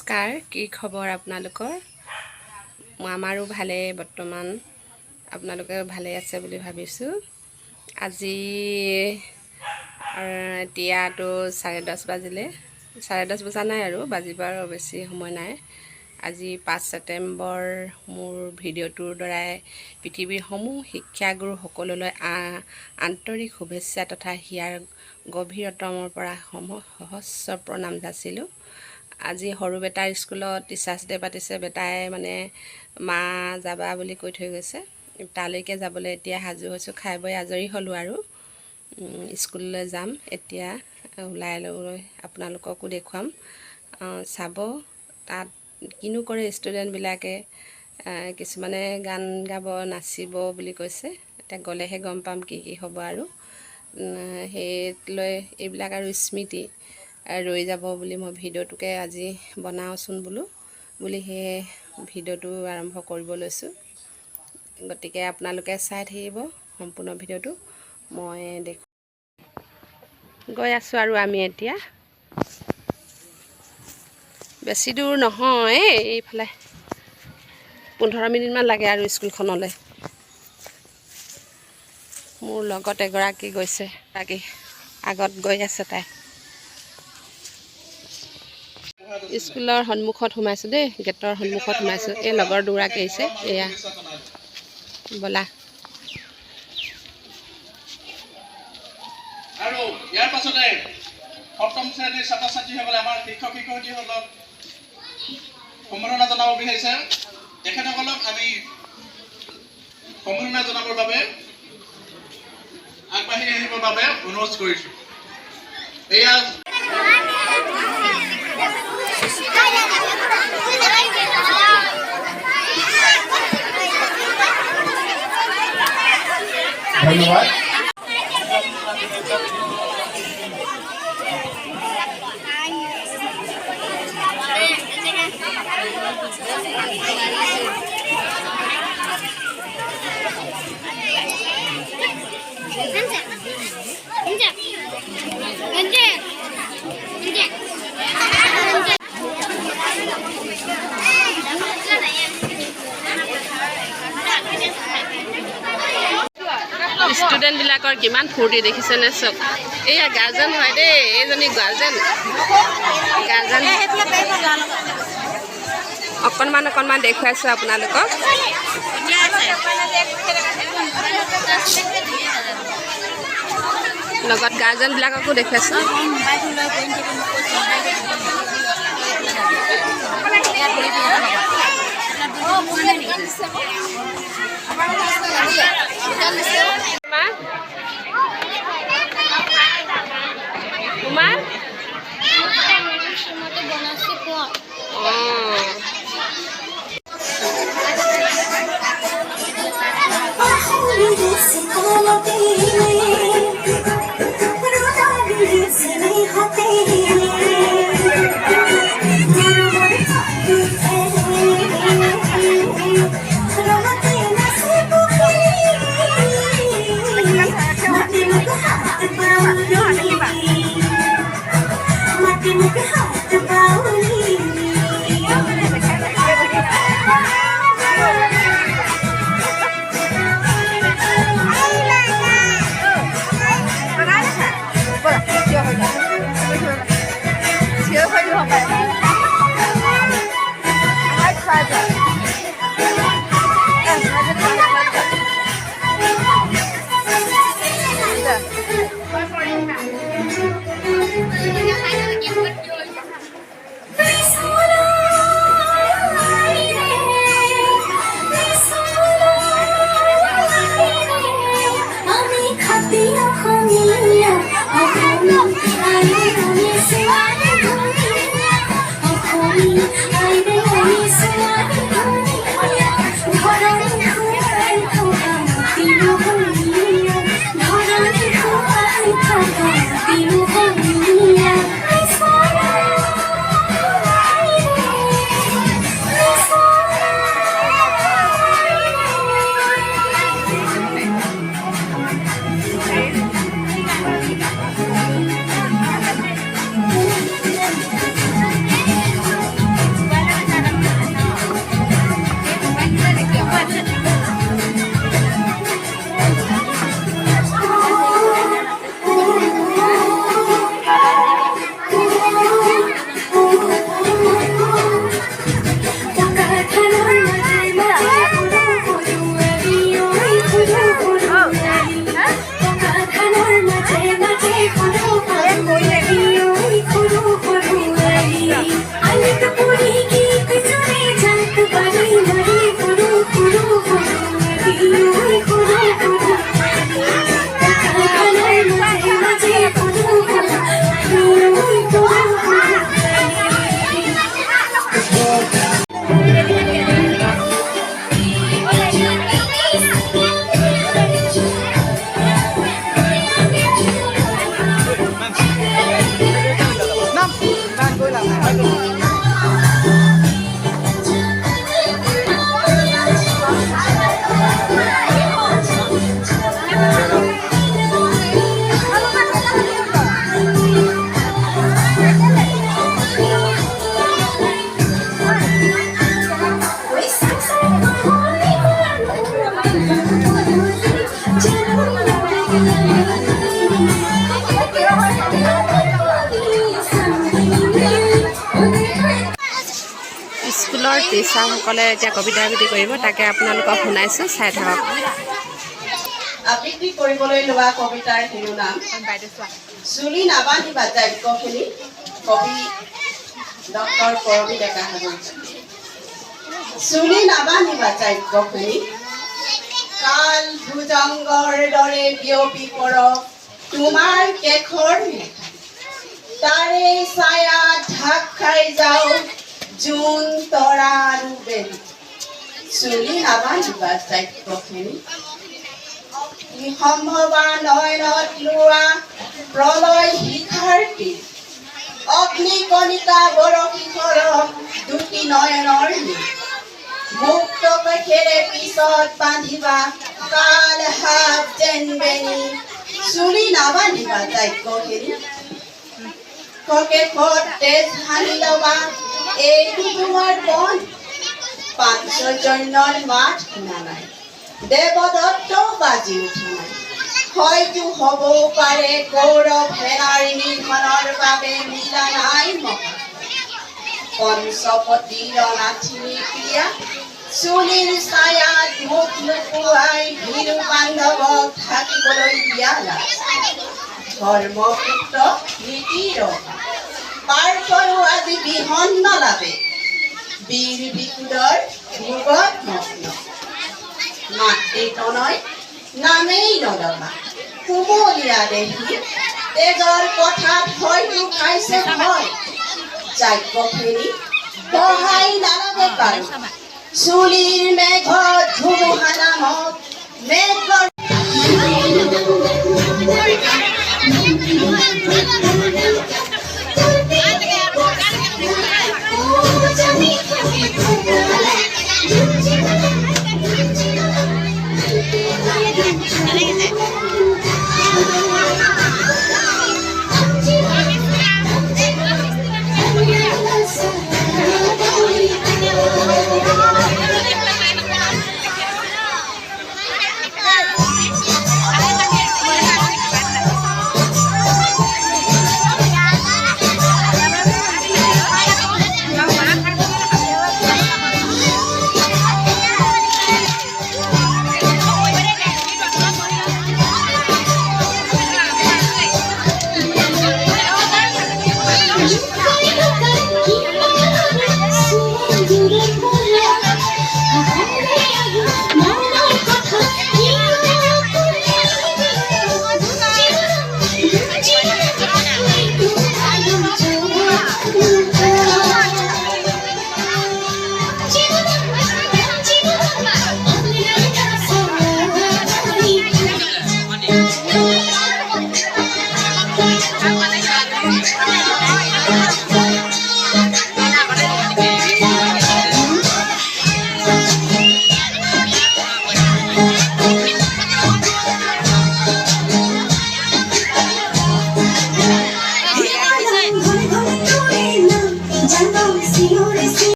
নমস্কাৰ, কি খবৰ আপোনালোকৰ? আমাৰো ভালে বৰ্তমান। আপোনালোকে ভালে আছে বুলি ভাবিছোঁ। আজি এতিয়াতো 10:30 বাজিলে। 10:30 বজা নাই আৰু বাজিবৰ বেছি সময় নাই। আজি 5 ছেপ্টেম্বৰ। মোৰ ভিডিঅ'টোৰ দ্বাৰাই পৃথিৱীৰ সমূহ শিক্ষাগুৰুসকললৈ আন্তৰিক শুভেচ্ছা তথা হিয়াৰ গভীৰতমৰ পৰা সহস্ৰ প্ৰণাম যাচিলোঁ। আজি সৰু বেটাৰ স্কুলত টিচাৰ্ছ ডে পাতিছে। বেটাই মানে মা যাবা বুলি কৈ থৈ গৈছে। তালৈকে যাবলৈ এতিয়া সাজু হৈছোঁ। খাই বৈ আজৰি হ'লোঁ আৰু স্কুললৈ যাম। এতিয়া ওলাই লৈ আপোনালোককো দেখুৱাম, চাব। তাত কিনো কৰে ষ্টুডেণ্টবিলাকে। কিছুমানে গান গাব, নাচিব বুলি কৈছে। এতিয়া গ'লেহে গম পাম কি কি হ'ব আৰু সেই লৈ এইবিলাক আৰু স্মৃতি ৰৈ যাব বুলি মই ভিডিঅ'টোকে আজি বনাওঁচোন বুলি সেয়ে ভিডিঅ'টো আৰম্ভ কৰিব লৈছোঁ। গতিকে আপোনালোকে চাই থাকিব সম্পূৰ্ণ ভিডিঅ'টো। মই গৈ আছোঁ আৰু আমি এতিয়া বেছি দূৰ নহয়, এইফালে 15 মিনিটমান লাগে আৰু স্কুলখনলৈ। মোৰ লগত এগৰাকী গৈছে, তাকে আগত গৈ আছে। তাই স্কুলৰ সন্মুখত সোমাইছোঁ দেই, গেটৰ সন্মুখত সোমাইছোঁ। এই লগৰ দুগৰাকী আহিছে, এয়া ব'লা। আৰু ইয়াৰ পাছতে সপ্তম শ্ৰেণীৰ ছাত্ৰ ছাত্ৰীসকলে আমাৰ শিক্ষক শিক্ষয়িত্ৰীসকলক সম্বৰ্ধনা জনাব বিচাৰিছে। তেখেতসকলক আমি সম্বৰ্ধনা জনাবৰ বাবে আগবাঢ়ি আহিবৰ বাবে অনুৰোধ কৰিছোঁ। এয়া ধন্যবাদ। ষ্টুডেণ্টবিলাকৰ কিমান ফূৰ্তি দেখিছেনে? চব এইয়া গাৰ্জেন হয় দেই, এইজনী গাৰ্জেন অকণমান দেখুৱাইছোঁ আপোনালোকক। লগত গাৰ্জেনবিলাককো দেখুৱাইছোঁ। স্কুলৰ টিচাৰসকলে এতিয়া কবিতা আবৃত্তি কৰিব, তাকে আপোনালোকক শুনাইছোঁ, চাই থাকক। আবৃত্তি কৰিবলৈ লোৱা কবিতাৰ শিৰোনাম চুলি নাবান্ধিবা যাজ্ঞখিনি, কবি ডক্টৰ কৰবী ডেকা হাজৰিকা। চুলি নাবান্ধিবা যাজ্ঞখিনি, কাল ভুজংগৰ দৰে বিয়পি পৰক তোমাৰ কেশৰ মেখা, তাৰে ছায়া ঢাক খাই যাওঁ জোন তৰা আৰু বেলি। চুলি নাবান্ধিবা যাজ্ঞখিনি, সম্ভৱা নয়নত লোৱা প্ৰলয় শিখাৰ তীৰ, অগ্নিকণিকা বৰশী সৰহ দুটি নয়নৰ নীৰ। মুক্ত কেশৰে পিছত বান্ধিবা কাল হাত যেন বেনি, চুলি নাবান্ধিবা যাজ্ঞখিনি। ককেশত তেজ সানি লবা এইটো তোমাৰ বন, পাঞ্চজন্যৰ মাত শুনা নাই, দেৱদত্তও বাজি উঠা নাই। হয়তো হ'বও পাৰে কৌৰৱ সেনাৰ নিধনৰ বাবে মিলা নাই মহা, পঞ্চপতিৰ নাথিনী প্ৰিয়া চুলিৰ ছায়াত মুখ লুকুৱাই ভীৰু বান্ধৱক থাকিবলৈ দিয়া লাজ। ধৰ্মপুত্ৰ নীতিৰ পাৰ্থৰো আজি বিহন্ন লাভে, বীৰ বিকুদৰ ভোগত মগ্ন। মাতৃতনয় নামেই নলবা কুমলীয়া দেহি, তেজৰ কথাত হয়তো খাইছে ভয়, যাজ্ঞখিনি সহায় নালাগে বাৰু, চুলিৰ মেঘত ধুমুহা নামক মেঘৰ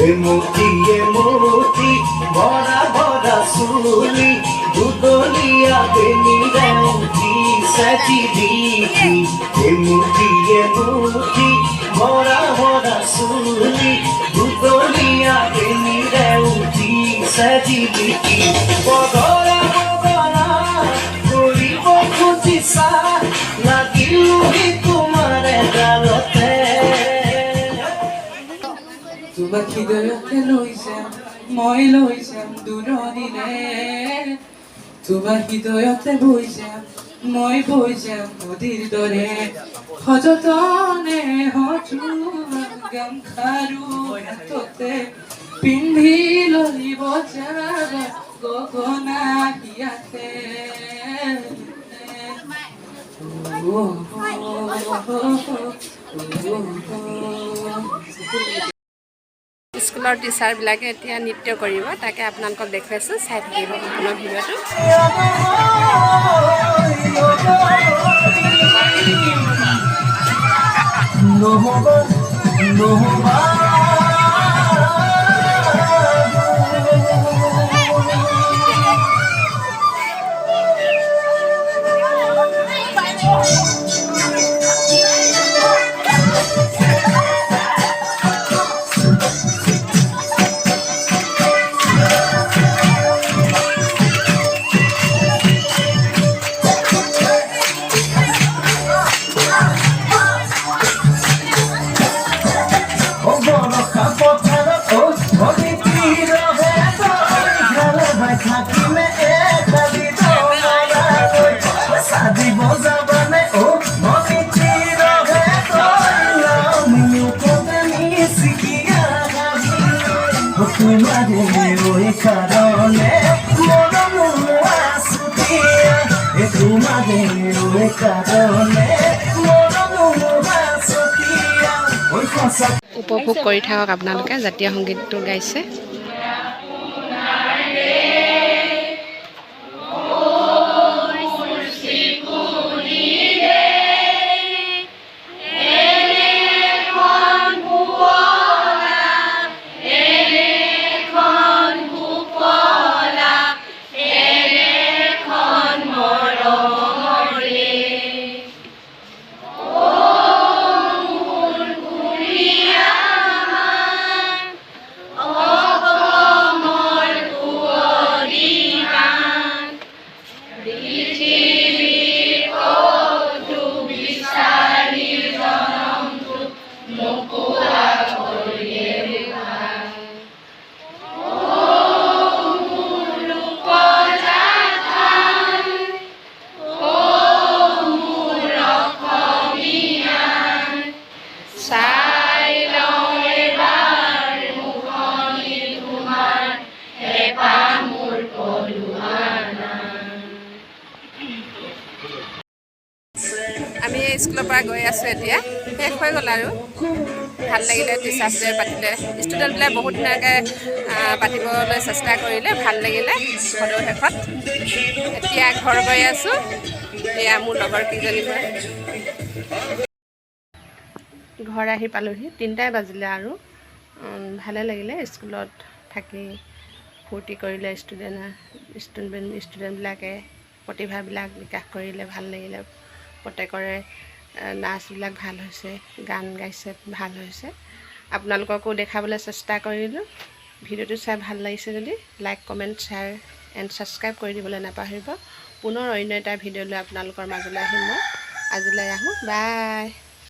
Emoti, bora bora suli, dudolia benirauti, seti diki. Emoti, bora bora suli, dudolia benirauti, seti diki. Bodora bodora, gori bokutisa, nagilu hitumare galote. তোমাক হৃদয়তে লৈ যাম মই লৈ যাম দূৰণিলে তোমাক হৃদয়তে বৈ যাম মই বৈ যাম নদীৰ দৰে সযতনে হজোৱা গামখাৰু হাততে পিন্ধি লৈ বজাবা গগনা হিয়াতে স্কুলৰ টিচাৰবিলাকে এতিয়া নৃত্য কৰিব তাকে আপোনালোকক দেখুৱাইছোঁ চাই থাকিব সম্পূৰ্ণ ভিডিঅ'টো উপভোগ কৰি থাকক আপোনালোকে জাতীয় সংগীতটো গাইছে আমি স্কুলৰ পৰা গৈ আছোঁ এতিয়া শেষ হৈ গ'ল আৰু ভাল লাগিলে টিচাৰ্ছ ডে পাতিলে ষ্টুডেণ্টবিলাক বহুত ধুনীয়াকৈ পাতিবলৈ চেষ্টা কৰিলে ভাল লাগিলে সদৌ শেষত এতিয়া ঘৰ গৈ আছোঁ এয়া মোৰ লগৰ কেইজনীমান ঘৰ আহি পালোহি 3টাই বাজিলে আৰু ভালে লাগিলে স্কুলত থাকি ফূৰ্তি কৰিলে ষ্টুডেণ্টবিলাকে প্ৰতিভাবিলাক বিকাশ কৰিলে ভাল লাগিলে প্ৰত্যেকৰে নাচবিলাক ভাল হৈছে গান গাইছে ভাল হৈছে আপোনালোককো দেখাবলৈ চেষ্টা কৰিলোঁ ভিডিঅ'টো চাই ভাল লাগিছে যদি like comment share and subscribe কৰি দিবলৈ নাপাহৰিব পুনৰ অন্য এটা ভিডিঅ' লৈ আপোনালোকৰ মাজলৈ আহিম মই আজিলৈ আহোঁ বাই